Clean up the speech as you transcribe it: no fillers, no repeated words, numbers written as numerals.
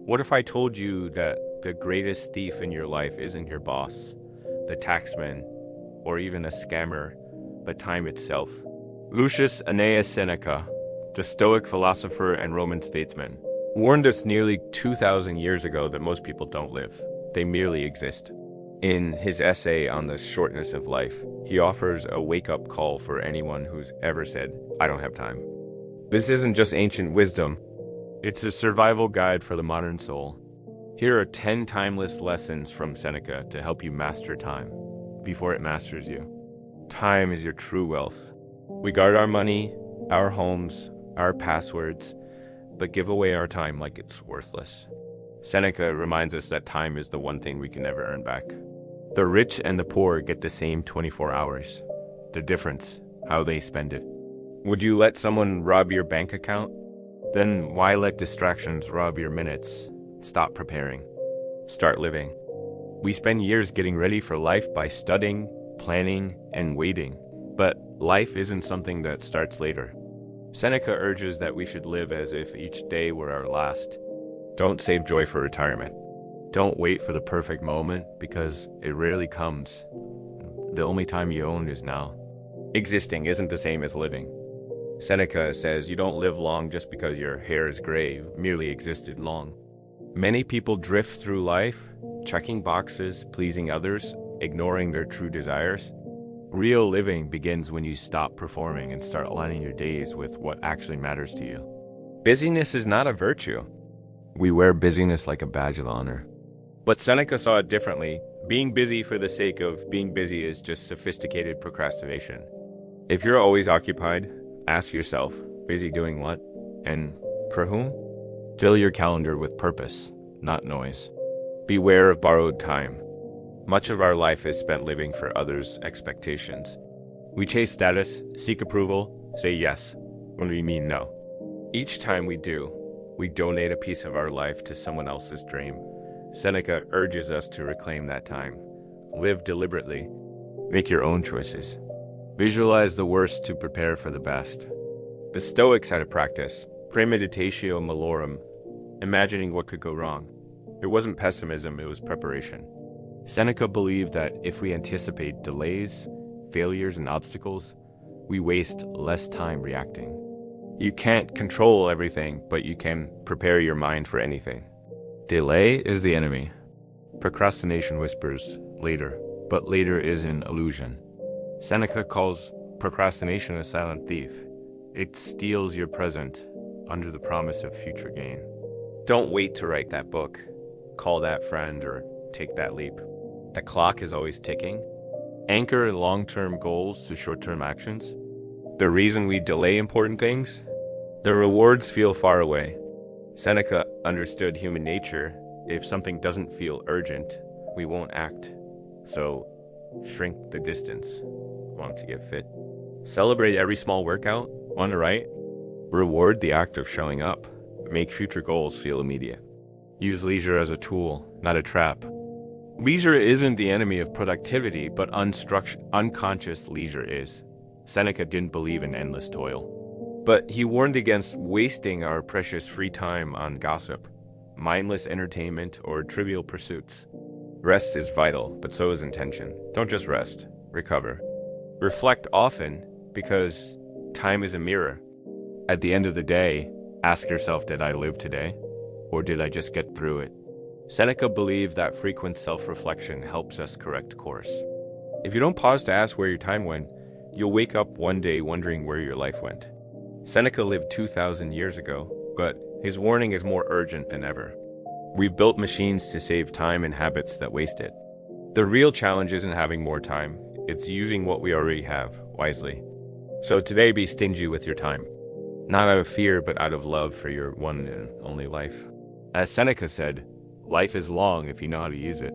What if I told you that the greatest thief in your life isn't your boss, the taxman, or even a scammer, but time itself? Lucius Annaeus Seneca, the Stoic philosopher and Roman statesman, warned us nearly 2,000 years ago that most people don't live. They merely exist. In his essay on the shortness of life, he offers a wake-up call for anyone who's ever said, "I don't have time." This isn't just ancient wisdom. It's a survival guide for the modern soul. Here are 10 timeless lessons from Seneca to help you master time before it masters you. Time is your true wealth. We guard our money, our homes, our passwords, but give away our time like it's worthless. Seneca reminds us that time is the one thing we can never earn back. The rich and the poor get the same 24 hours. The difference, how they spend it. Would you let someone rob your bank account? Then why let distractions rob your minutes? Stop preparing. Start living. We spend years getting ready for life by studying, planning, and waiting. But life isn't something that starts later. Seneca urges that we should live as if each day were our last. Don't save joy for retirement. Don't wait for the perfect moment because it rarely comes. The only time you own is now. Existing isn't the same as living. Seneca says you don't live long just because your hair is gray, you merely existed long. Many people drift through life, checking boxes, pleasing others, ignoring their true desires. Real living begins when you stop performing and start aligning your days with what actually matters to you. Busyness is not a virtue. We wear busyness like a badge of honor. But Seneca saw it differently. Being busy for the sake of being busy is just sophisticated procrastination. If you're always occupied, ask yourself, busy doing what? And for whom? Fill your calendar with purpose, not noise. Beware of borrowed time. Much of our life is spent living for others' expectations. We chase status, seek approval, say yes when we mean no. Each time we do, we donate a piece of our life to someone else's dream. Seneca urges us to reclaim that time. Live deliberately. Make your own choices. Visualize the worst to prepare for the best. The Stoics had a practice, premeditatio malorum, imagining what could go wrong. It wasn't pessimism, it was preparation. Seneca believed that if we anticipate delays, failures, and obstacles, we waste less time reacting. You can't control everything, but you can prepare your mind for anything. Delay is the enemy. Procrastination whispers later, but later is an illusion. Seneca calls procrastination a silent thief. It steals your present under the promise of future gain. Don't wait to write that book, call that friend, or take that leap. The clock is always ticking. Anchor long-term goals to short-term actions. The reason we delay important things? The rewards feel far away. Seneca understood human nature. If something doesn't feel urgent, we won't act. So, shrink the distance. Want to get fit? Celebrate every small workout. Want to write? Reward the act of showing up. Make future goals feel immediate. Use leisure as a tool, not a trap. Leisure isn't the enemy of productivity, but unconscious leisure is. Seneca didn't believe in endless toil. But he warned against wasting our precious free time on gossip, mindless entertainment, or trivial pursuits. Rest is vital, but so is intention. Don't just rest, recover. Reflect often, because time is a mirror. At the end of the day, ask yourself, did I live today? Or did I just get through it? Seneca believed that frequent self-reflection helps us correct course. If you don't pause to ask where your time went, you'll wake up one day wondering where your life went. Seneca lived 2,000 years ago, but his warning is more urgent than ever. We've built machines to save time and habits that waste it. The real challenge isn't having more time, it's using what we already have wisely. So today, be stingy with your time. Not out of fear, but out of love for your one and only life. As Seneca said, life is long if you know how to use it.